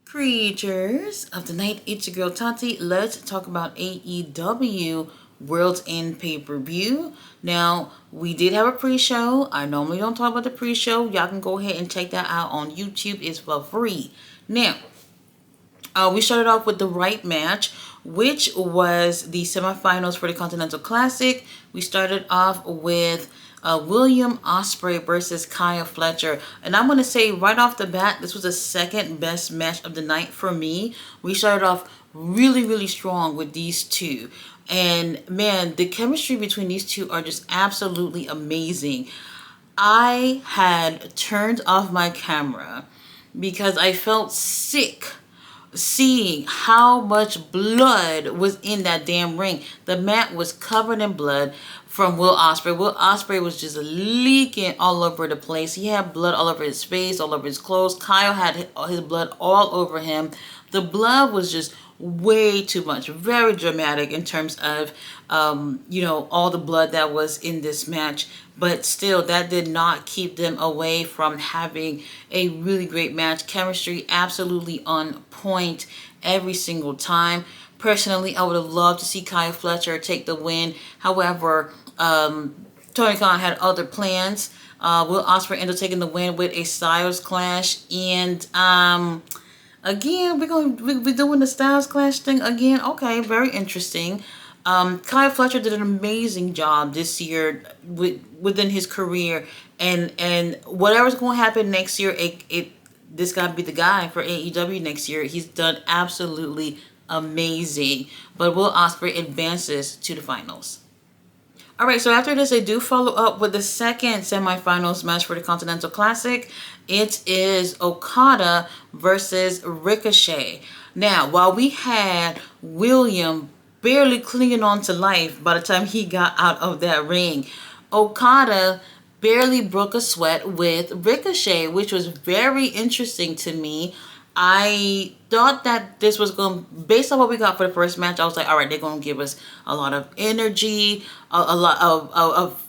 Creatures of the night, it's your girl Tati. Let's talk about AEW Worlds End pay-per-view. Now, we did have a pre-show. I normally don't talk about the pre-show. Y'all can go ahead and check that out on YouTube. It's for free. Now, we started off with the right match, which was the semifinals for the Continental Classic. We started off with William Ospreay versus Kyle Fletcher. And I'm going to say right off the bat, this was the second best match of the night for me. We started off really strong with these two. And man, the chemistry between these two are just absolutely amazing. I had turned off my camera because I felt sick seeing how much blood was in that damn ring. The mat was covered in blood from Will Ospreay. Will Ospreay was just leaking all over the place. He had blood all over his face, all over his clothes. Kyle had his blood all over him. The blood was just way too much. Very dramatic in terms of, all the blood that was in this match. But still, that did not keep them away from having a really great match. Chemistry absolutely on point every single time. Personally, I would have loved to see Kyle Fletcher take the win. However, Tony Khan had other plans. Will Ospreay ended up taking the win with a Styles Clash. And again, we're doing the Styles Clash thing again. Okay, very interesting. Kyle Fletcher did an amazing job this year within his career, and whatever's going to happen next year, this got to be the guy for AEW next year. He's done absolutely amazing. But Will Ospreay advances to the finals. Alright, so after this, they do follow up with the second semifinals match for the Continental Classic. It is Okada versus Ricochet. Now, while we had William barely clinging on to life by the time he got out of that ring, Okada barely broke a sweat with Ricochet, which was very interesting to me. I thought that this was going to, based on what we got for the first match, I was like, all right, they're going to give us a lot of energy, a lot of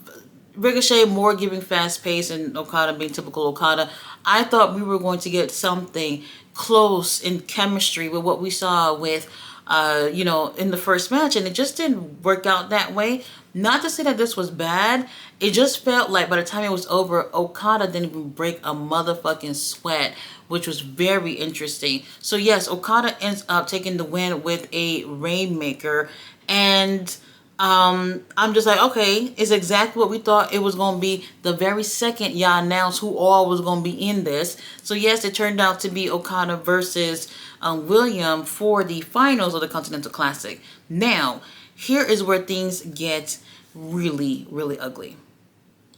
Ricochet more giving fast pace and Okada being typical Okada. I thought we were going to get something close in chemistry with what we saw with, in the first match, and it just didn't work out that way. Not to say that this was bad. It just felt like by the time it was over, Okada didn't even break a motherfucking sweat, which was very interesting. So yes, Okada ends up taking the win with a Rainmaker, and I'm just like, okay, it's exactly what we thought it was going to be the very second y'all announced who all was going to be in this. So yes, it turned out to be Okada versus William for the finals of the Continental Classic. Now, here is where things get really ugly.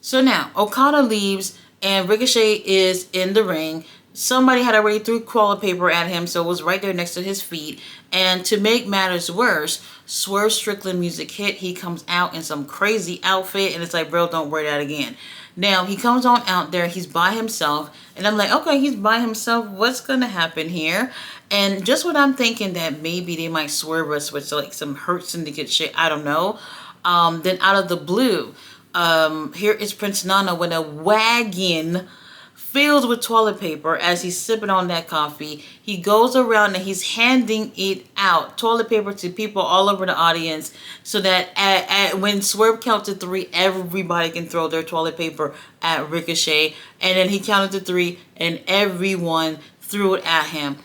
So now, Okada leaves and Ricochet is in the ring. Somebody had already threw toilet paper at him, so it was right there next to his feet. And to make matters worse, Swerve Strickland music hit. He comes out in some crazy outfit, and it's like, bro, don't wear that again. Now, he comes on out there, he's by himself, and I'm like, okay, he's by himself. What's going to happen here? And just what I'm thinking that maybe they might swerve us with like some Hurt Syndicate shit, I don't know. Then out of the blue, here is Prince Nana with a wagon filled with toilet paper as he's sipping on that coffee. He goes around and he's handing it out, toilet paper, to people all over the audience, so that when Swerve counts to 3, everybody can throw their toilet paper at Ricochet. And then he counted to 3 and everyone threw it at him.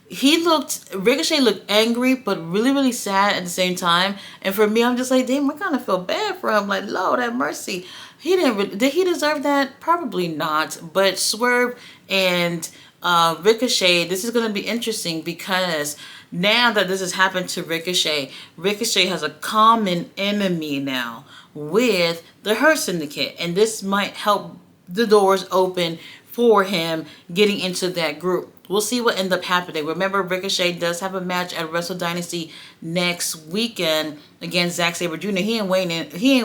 Ricochet looked angry, but really sad at the same time. And for me, I'm just like, damn, I kind of feel bad for him. Like, Lord have mercy. Did he deserve that? Probably not. But Swerve and Ricochet, this is going to be interesting because now that this has happened to Ricochet, Ricochet has a common enemy now with the Hurt Syndicate. And this might help the doors open for him getting into that group. We'll see what ends up happening. Remember, Ricochet does have a match at Wrestle Dynasty next weekend against Zack Sabre Jr. He ain't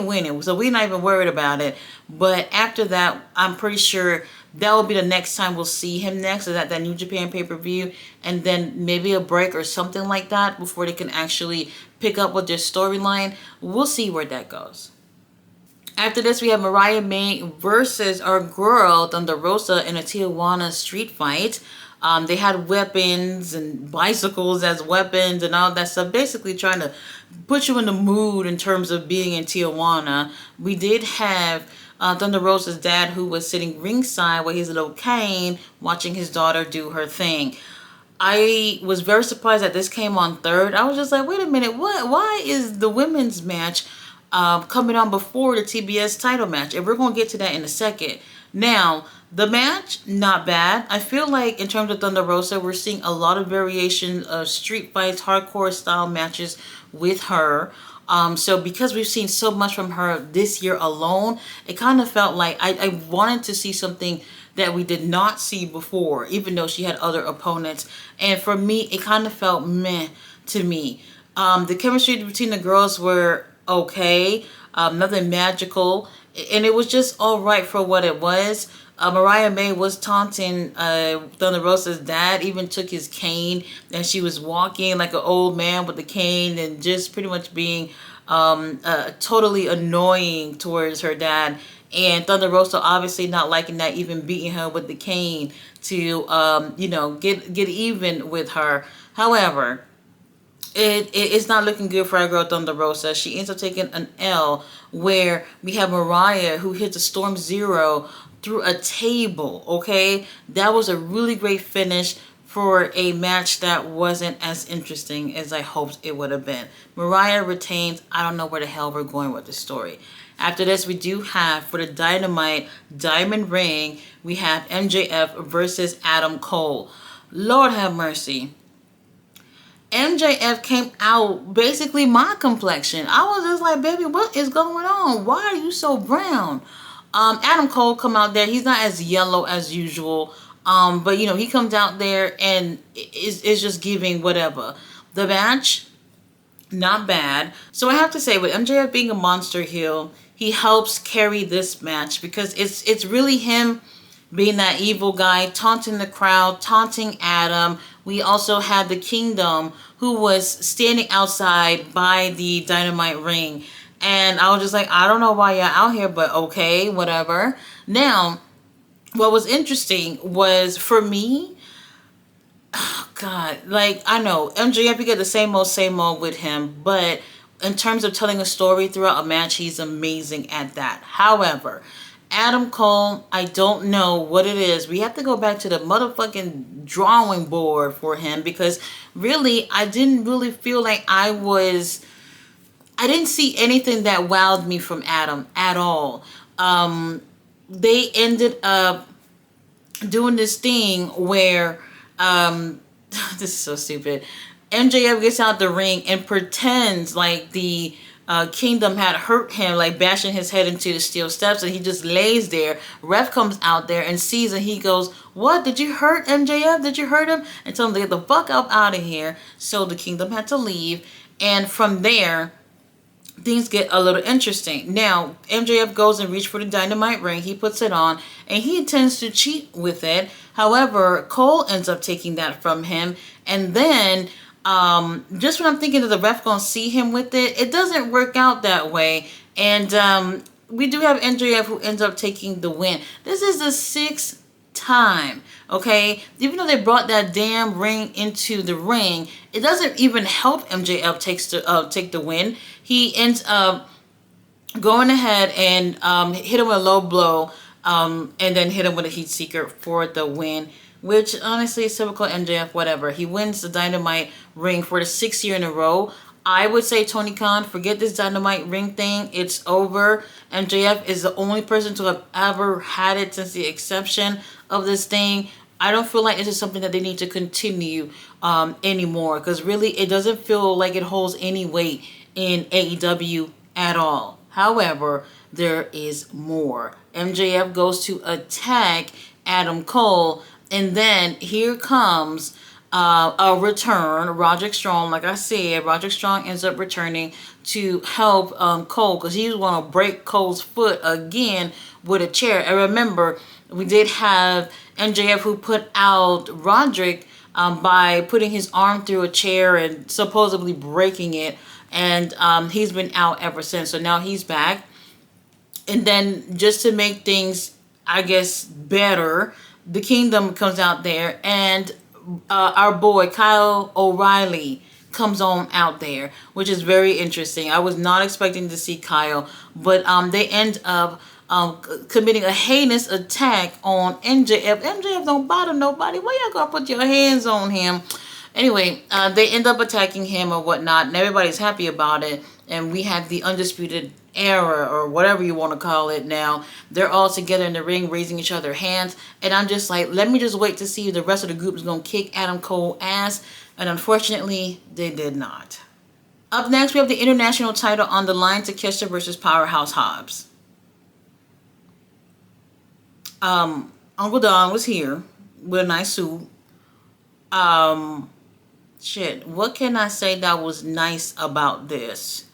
winning, so we're not even worried about it. But after that, I'm pretty sure that will be the next time we'll see him next, is at that New Japan pay-per-view, and then maybe a break or something like that before they can actually pick up with their storyline. We'll see where that goes. After this, we have Mariah May versus our girl Thunder Rosa in a Tijuana street fight. They had weapons and bicycles as weapons and all that stuff, basically trying to put you in the mood in terms of being in Tijuana. We did have Thunder Rosa's dad, who was sitting ringside with his little cane, watching his daughter do her thing. I was very surprised that this came on third. I was just like, wait a minute, what? Why is the women's match coming on before the TBS title match? And we're going to get to that in a second. Now, the match, not bad. I feel like in terms of Thunder Rosa, we're seeing a lot of variation of street fights, hardcore style matches with her. So because we've seen so much from her this year alone, it kind of felt like I wanted to see something that we did not see before, even though she had other opponents. And for me, it kind of felt meh to me. The chemistry between the girls were okay, nothing magical, and it was just all right for what it was. Mariah May was taunting Thunder Rosa's dad, even took his cane, and she was walking like an old man with the cane and just pretty much being totally annoying towards her dad. And Thunder Rosa obviously not liking that, even beating her with the cane to, get even with her. However, it's not looking good for our girl Thunder Rosa. She ends up taking an L, where we have Mariah, who hits a Storm Zero through a table. Okay, that was a really great finish for a match that wasn't as interesting as I hoped it would have been. Mariah retains. I don't know where the hell we're going with the story. After this, we do have, for the Dynamite Diamond Ring, we have MJF versus Adam Cole. Lord have mercy. MJF came out basically my complexion. I was just like, baby, what is going on? Why are you so brown? Adam Cole come out there. He's not as yellow as usual. But he comes out there and is just giving whatever. The match, not bad. So I have to say, with MJF being a monster heel, he helps carry this match, because it's really him being that evil guy, taunting the crowd, taunting Adam. We also had the Kingdom, who was standing outside by the Dynamite ring. And I was just like, I don't know why you're out here, but okay, whatever. Now, what was interesting was, for me, oh God, like, I know MJF, you get the same old with him, but in terms of telling a story throughout a match, he's amazing at that. However, Adam Cole, I don't know what it is. We have to go back to the motherfucking drawing board for him, because really, I didn't really feel like I didn't see anything that wowed me from Adam at all. They ended up doing this thing where, this is so stupid. MJF gets out the ring and pretends like the Kingdom had hurt him, like bashing his head into the steel steps, and he just lays there. Ref comes out there and sees, and he goes, "What? Did you hurt MJF? Did you hurt him?" And tell him to get the fuck up out of here. So the Kingdom had to leave, and from there, things get a little interesting. Now, MJF goes and reaches for the Dynamite ring. He puts it on, and he intends to cheat with it. However, Cole ends up taking that from him, and then just when I'm thinking that the ref gonna see him with it, it doesn't work out that way. And we do have MJF, who ends up taking the win. This is the 6th time, okay? Even though they brought that damn ring into the ring, it doesn't even help MJF take the win. He ends up going ahead and hit him with a low blow, and then hit him with a heat seeker for the win, which honestly is typical MJF, whatever. He wins the Dynamite ring for the 6th year in a row. I would say, Tony Khan, forget this Dynamite ring thing. It's over. MJF is the only person to have ever had it since the exception of this thing. I don't feel like this is something that they need to continue anymore, because really it doesn't feel like it holds any weight in AEW at all. However, there is more. MJF goes to attack Adam Cole, and then here comes a return. Roderick Strong, like I said, Roderick Strong ends up returning to help Cole, because he was going to break Cole's foot again with a chair. And remember, we did have MJF, who put out Roderick by putting his arm through a chair and supposedly breaking it. And he's been out ever since. So now he's back. And then just to make things, I guess, better, the Kingdom comes out there, and our boy Kyle O'Reilly comes on out there, which is very interesting. I was not expecting to see Kyle, but they end up committing a heinous attack on MJF. MJF don't bother nobody. Why y'all gonna put your hands on him? Anyway, they end up attacking him or whatnot, and everybody's happy about it. And we have the Undisputed Era, or whatever you want to call it now. They're all together in the ring, raising each other's hands. And I'm just like, let me just wait to see if the rest of the group is going to kick Adam Cole ass. And unfortunately, they did not. Up next, we have the international title on the line, Takeshita versus Powerhouse Hobbs. Uncle Don was here with a nice suit. Shit, what can I say that was nice about this?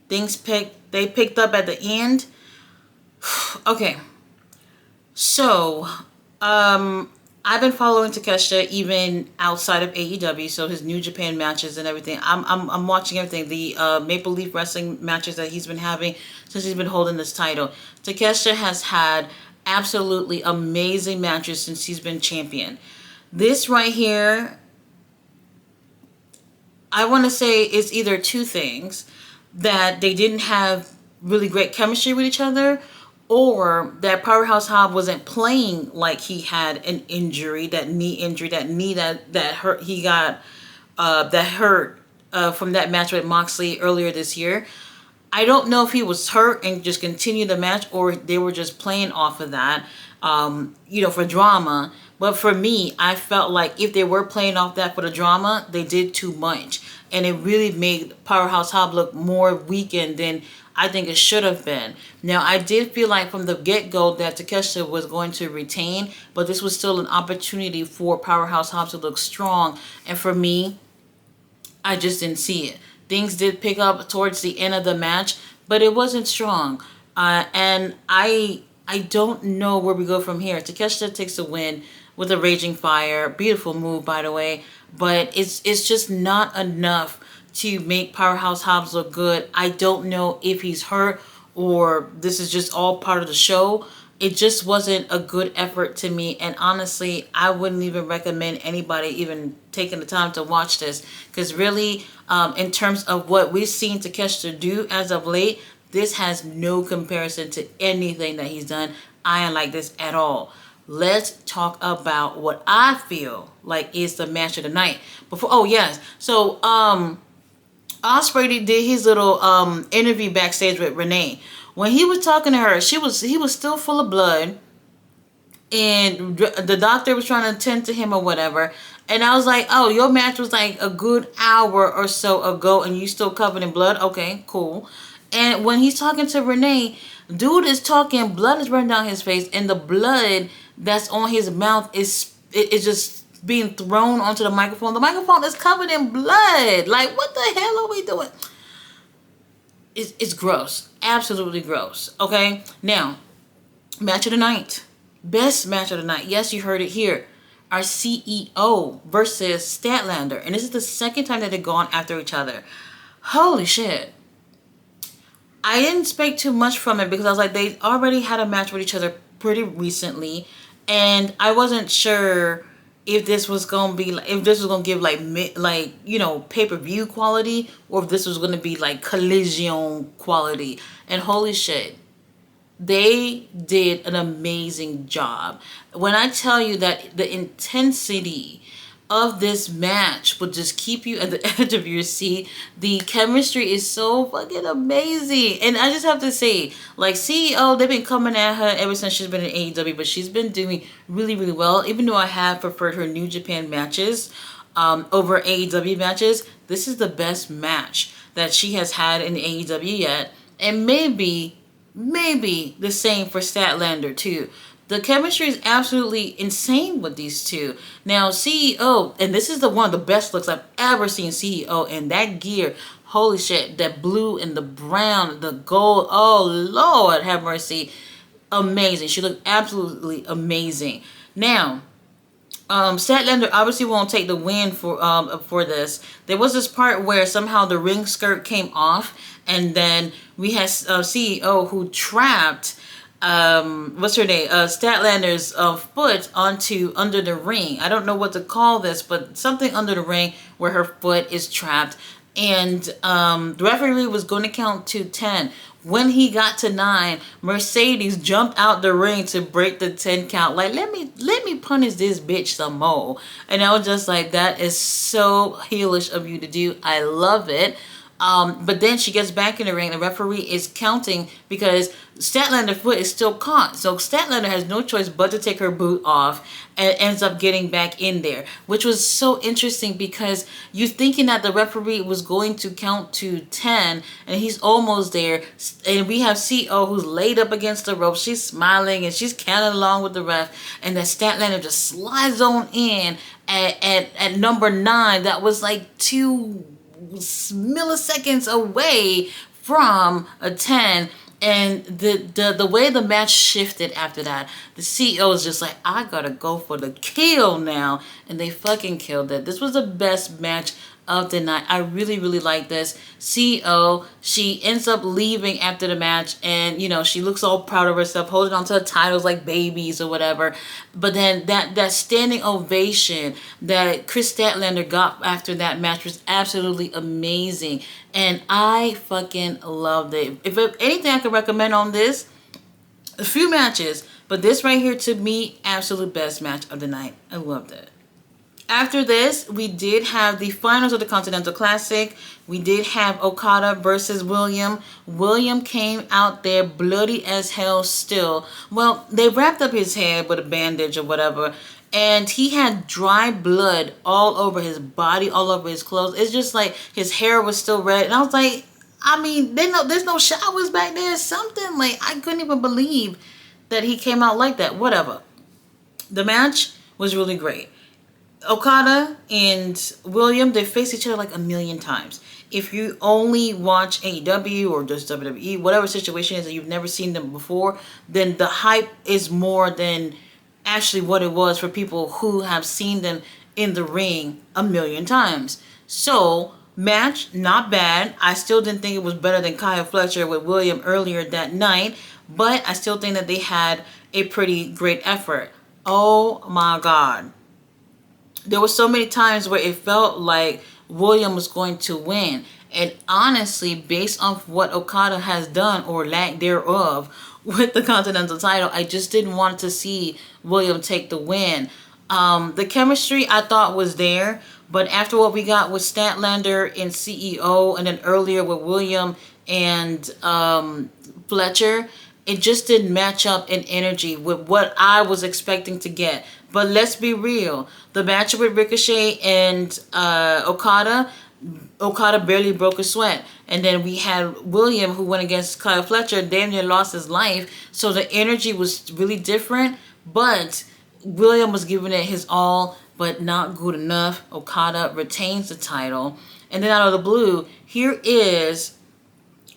They picked up at the end. Okay. So, I've been following Takeshita even outside of AEW, so his New Japan matches and everything. I'm watching everything. The Maple Leaf Wrestling matches that he's been having since he's been holding this title. Takeshita has had absolutely amazing matches since he's been champion. This right here, I want to say it's either two things: that they didn't have really great chemistry with each other, or that Powerhouse Hobbs wasn't playing like he had an injury, that knee that hurt. He got that hurt from that match with Moxley earlier this year. I don't know if he was hurt and just continued the match, or they were just playing off of that, for drama. But for me, I felt like if they were playing off that for the drama, they did too much. And it really made Powerhouse Hobbs look more weakened than I think it should have been. Now, I did feel like from the get-go that Takeshita was going to retain, but this was still an opportunity for Powerhouse Hobbs to look strong. And for me, I just didn't see it. Things did pick up towards the end of the match, but it wasn't strong. And I don't know where we go from here. Takeshita takes the win with a Raging Fire. Beautiful move, by the way. But it's just not enough to make Powerhouse Hobbs look good. I don't know if he's hurt or this is just all part of the show. It just wasn't a good effort to me. And honestly, I wouldn't even recommend anybody even taking the time to watch this. Because really, in terms of what we've seen Takeshita do as of late, this has no comparison to anything that he's done. I ain't like this at all. Let's talk about what I feel like is the match of the night. So Ospreay did his little interview backstage with Renee. When he was talking to her, he was still full of blood, and the doctor was trying to attend to him or whatever. And I was like, oh, your match was like a good hour or so ago, and you still covered in blood? Okay, cool. And when he's talking to Renee, dude is talking, blood is running down his face, and the blood that's on his mouth is just being thrown onto the microphone. The microphone is covered in blood. Like, what the hell are we doing? It's gross. Absolutely gross. Okay? Now, match of the night. Best match of the night. Yes, you heard it here. Our CEO versus Statlander. And this is the second time that they've gone after each other. Holy shit. I didn't expect too much from it because I was like, they already had a match with each other pretty recently. And I wasn't sure if this was gonna be like, if this was gonna give like pay-per-view quality, or if this was gonna be like collision quality. And holy shit, they did an amazing job. When I tell you that the intensity of this match will just keep you at the edge of your seat. The chemistry is so fucking amazing. And I just have to say, like, CEO, they've been coming at her ever since she's been in AEW, but she's been doing really, really well. Even though I have preferred her New Japan matches over AEW matches, this is the best match that she has had in AEW yet. And maybe the same for Statlander too. The chemistry is absolutely insane with these two. Now, CEO, and this is one of the best looks I've ever seen CEO in. That gear, holy shit, that blue and the brown, the gold, oh Lord have mercy. Amazing. She looked absolutely amazing. Now, Statlander obviously won't take the win for this. There was this part where somehow the ring skirt came off, and then we had CEO who trapped what's her name? Statlander's foot onto under the ring. I don't know what to call this, but something under the ring where her foot is trapped. And the referee was going to count to 10. When he got to 9, Mercedes jumped out the ring to break the 10 count. Like, let me punish this bitch some more. And I was just like, that is so heelish of you to do. I love it. But then she gets back in the ring. The referee is counting because Statlander's foot is still caught. So Statlander has no choice but to take her boot off and ends up getting back in there, which was so interesting because you're thinking that the referee was going to count to 10 and he's almost there. And we have CO who's laid up against the rope. She's smiling and she's counting along with the ref. And then Statlander just slides on in at number 9. That was like 2 milliseconds away from a 10. And the way the match shifted after that, the CEO is just like, I gotta go for the kill now. And they fucking killed it. This was the best match of the night. I really, really like this. CEO, she ends up leaving after the match and, you know, she looks all proud of herself, holding on to the titles like babies or whatever. But then that standing ovation that Chris Statlander got after that match was absolutely amazing. And I fucking loved it. If anything I could recommend on this, a few matches, but this right here to me, absolute best match of the night. I loved it. After this, we did have the finals of the Continental Classic. We did have Okada versus William. William came out there bloody as hell still. Well, they wrapped up his head with a bandage or whatever. And he had dry blood all over his body, all over his clothes. It's just like his hair was still red. And I was like, I mean, there's no showers back there or something. Like, I couldn't even believe that he came out like that. Whatever. The match was really great. Okada and William, they faced each other like a million times. If you only watch AEW or just WWE, whatever situation is that you've never seen them before, then the hype is more than actually what it was for people who have seen them in the ring a million times. So, match, not bad. I still didn't think it was better than Kyle Fletcher with William earlier that night, but I still think that they had a pretty great effort. Oh my God. There were so many times where it felt like William was going to win. And honestly, based off what Okada has done or lack thereof with the Continental title, I just didn't want to see William take the win. The chemistry I thought was there, but after what we got with Statlander and CEO and then earlier with William and Fletcher, it just didn't match up in energy with what I was expecting to get. But let's be real. The match with Ricochet and Okada barely broke a sweat. And then we had William, who went against Kyle Fletcher, damn near lost his life. So the energy was really different. But William was giving it his all, but not good enough. Okada retains the title. And then out of the blue, here is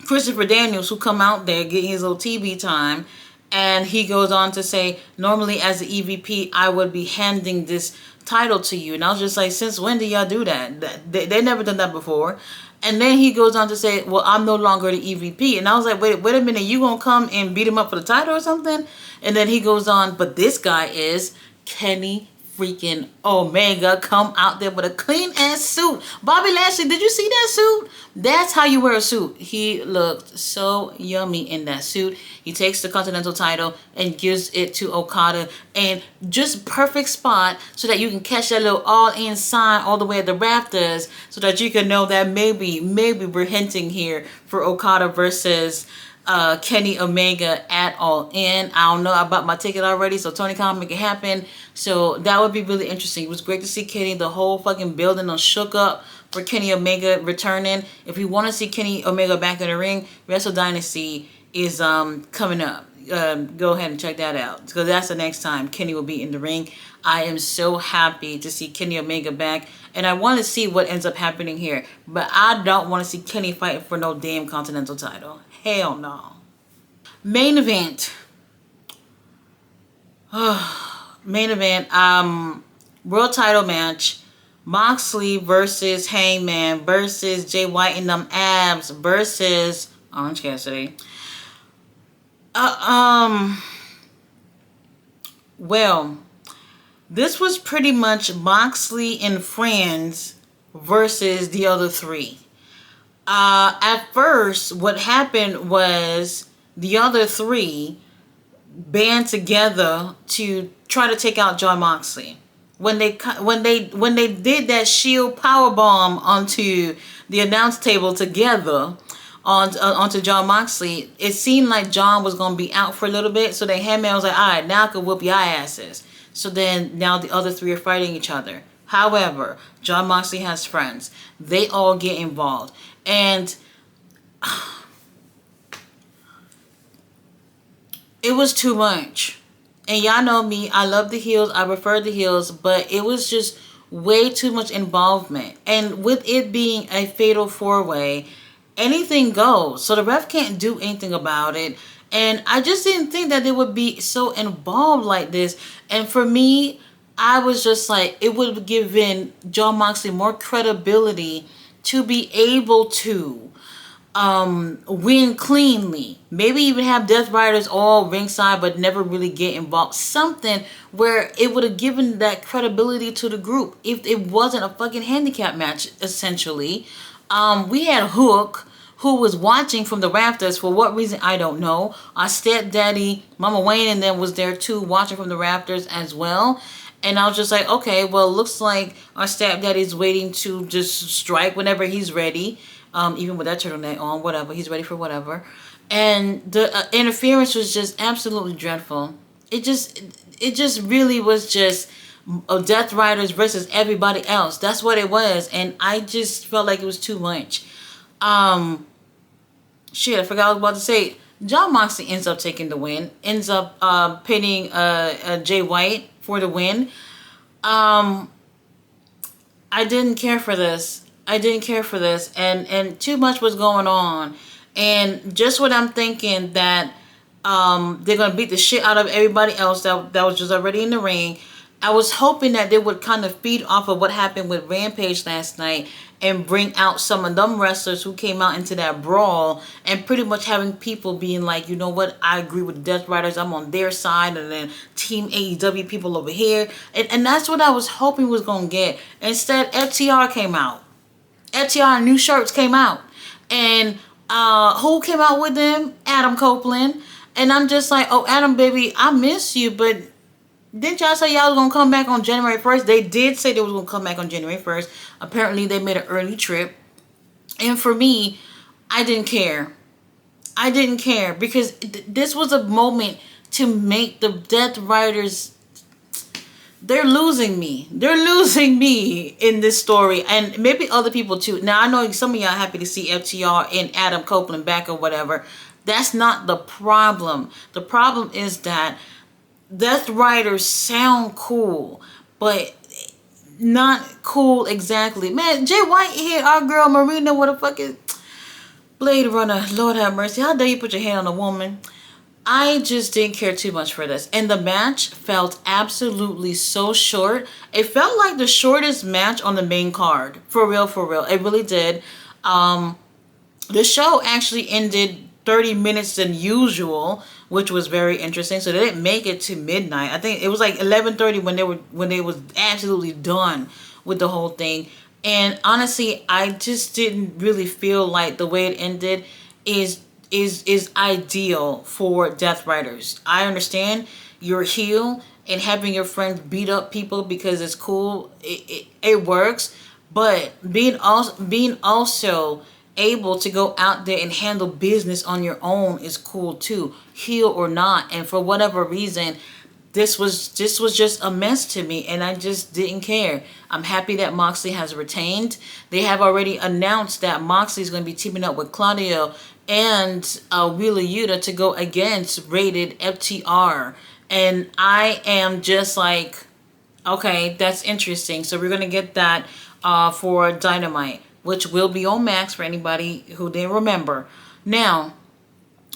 Christopher Daniels, who come out there getting his little TV time. And he goes on to say, normally as the EVP, I would be handing this title to you. And I was just like, since when did y'all do that? They never done that before. And then he goes on to say, well, I'm no longer the EVP. And I was like, wait a minute, you gonna come and beat him up for the title or something? And then he goes on, but this guy is Kenny freaking Omega, come out there with a clean ass suit. Bobby Lashley, did you see that suit? That's how you wear a suit. He looked so yummy in that suit. He takes the Continental title and gives it to Okada, and just perfect spot so that you can catch that little all-in sign all the way at the rafters, so that you can know that maybe we're hinting here for Okada versus Kenny Omega at All In. I don't know. I bought my ticket already, so Tony Khan make it happen. So that would be really interesting. It was great to see Kenny. The whole fucking building was shook up for Kenny Omega returning. If you want to see Kenny Omega back in the ring, Wrestle Dynasty is coming up. Go ahead and check that out, because that's the next time Kenny will be in the ring. I am so happy to see Kenny Omega back, and I want to see what ends up happening here. But I don't want to see Kenny fighting for no damn Continental title. Hell no. Main event. Main event. World title match. Moxley versus Hangman versus Jay White and them abs versus Orange Cassidy. Uh, well, this was pretty much Moxley and friends versus the other three. At first, what happened was the other three band together to try to take out John Moxley. When they did that Shield power bomb onto the announce table together onto John Moxley, it seemed like John was gonna be out for a little bit. So then Hangman was like, "All right, now I can whoop your asses." So then now the other three are fighting each other. However, John Moxley has friends. They all get involved, and it was too much. And y'all know me, I love the heels, I prefer the heels, but it was just way too much involvement. And with it being a fatal four-way, anything goes. So the ref can't do anything about it. And I just didn't think that they would be so involved like this. And for me, I was just like, it would have given John Moxley more credibility to be able to win cleanly. Maybe even have Death Riders all ringside but never really get involved. Something where it would have given that credibility to the group if it wasn't a fucking handicap match, essentially. We had Hook, who was watching from the rafters. For what reason, I don't know. Our stepdaddy, Mama Wayne, and them was there too, watching from the rafters as well. And I was just like, okay, well, looks like our stepdaddy's waiting to just strike whenever he's ready. Even with that turtleneck on, whatever. He's ready for whatever. And the interference was just absolutely dreadful. It just really was just Death Riders versus everybody else. That's what it was. And I just felt like it was too much. Shit, I forgot what I was about to say. John Moxley ends up taking the win. Ends up pinning Jay White for the win. I didn't care for this. And too much was going on. And just what I'm thinking that they're going to beat the shit out of everybody else that was just already in the ring. I was hoping that they would kind of feed off of what happened with Rampage last night and bring out some of them wrestlers who came out into that brawl, and pretty much having people being like, you know what, I agree with the Death Riders, I'm on their side, and then Team AEW people over here. And that's what I was hoping was going to get. Instead, FTR came out. FTR new shirts came out. And who came out with them? Adam Copeland. And I'm just like, oh, Adam, baby, I miss you, but didn't y'all say y'all was going to come back on January 1st? They did say they was going to come back on January 1st. Apparently, they made an early trip. And for me, I didn't care. I didn't care because this was a moment to make the Death Riders... They're losing me. They're losing me in this story. And maybe other people too. Now, I know some of y'all happy to see FTR and Adam Copeland back or whatever. That's not the problem. The problem is that Death Riders sound cool, but not cool exactly. Man, Jay White hit our girl Marina with a fucking Blade Runner. Lord have mercy. How dare you put your hand on a woman? I just didn't care too much for this. And the match felt absolutely so short. It felt like the shortest match on the main card. For real, for real. It really did. The show actually ended 30 minutes than usual, which was very interesting. So they didn't make it to midnight. I think it was like 11:30 when they was absolutely done with the whole thing. And honestly, I just didn't really feel like the way it ended is ideal for Death Riders. I understand you're a heel and having your friends beat up people because it's cool. It works, but being also able to go out there and handle business on your own is cool too, heel or not. And for whatever reason, this was just a mess to me, and I just didn't care. I'm happy that Moxley has retained. They have already announced that Moxley is going to be teaming up with Claudio and Wheeler Yuta to go against rated FTR. And I am just like, okay, that's interesting. So we're going to get that for Dynamite, which will be on Max for anybody who didn't remember. Now,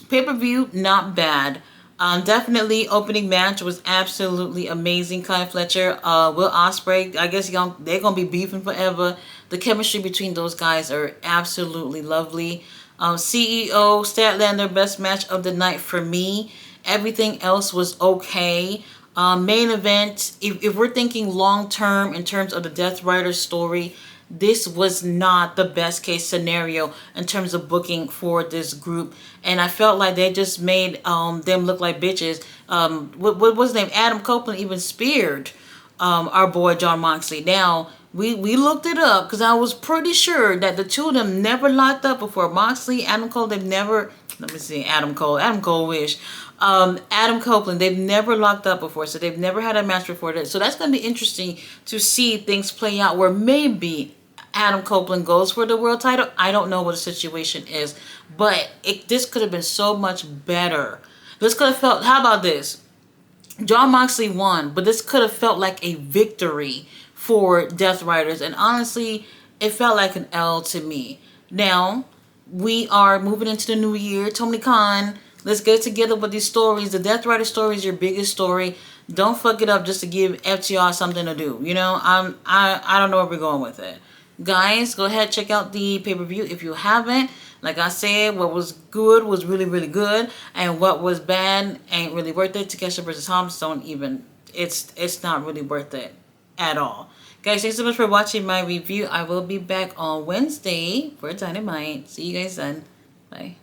pay-per-view, not bad. Definitely opening match was absolutely amazing. Kyle Fletcher, Will Ospreay, I guess they're going to be beefing forever. The chemistry between those guys are absolutely lovely. CEO Statlander, best match of the night for me. Everything else was okay. Main event, if we're thinking long term in terms of the Death Rider story, this was not the best case scenario in terms of booking for this group. And I felt like they just made them look like bitches. What was his name? Adam Copeland even speared our boy John Moxley. Now, we looked it up because I was pretty sure that the two of them never locked up before. Moxley, Adam Cole, they've never, let me see, Adam Cole wish. Adam Copeland, they've never locked up before, so they've never had a match before that. So that's going to be interesting to see things play out where maybe Adam Copeland goes for the world title. I don't know what the situation is, but this could have been so much better. This could have felt, how about this? John Moxley won, but this could have felt like a victory for Death Riders, and honestly, it felt like an L to me. Now, we are moving into the new year. Tony Khan, let's get together with these stories. The Death Rider story is your biggest story. Don't fuck it up just to give FTR something to do. You know, I don't know where we're going with it. Guys, go ahead, check out the pay-per-view if you haven't. Like I said, what was good was really, really good, and what was bad ain't really worth it. Takeshita versus Hobbs don't even, it's not really worth it at all. Guys, thanks so much for watching my review. I will be back on Wednesday for Dynamite. See you guys then. Bye.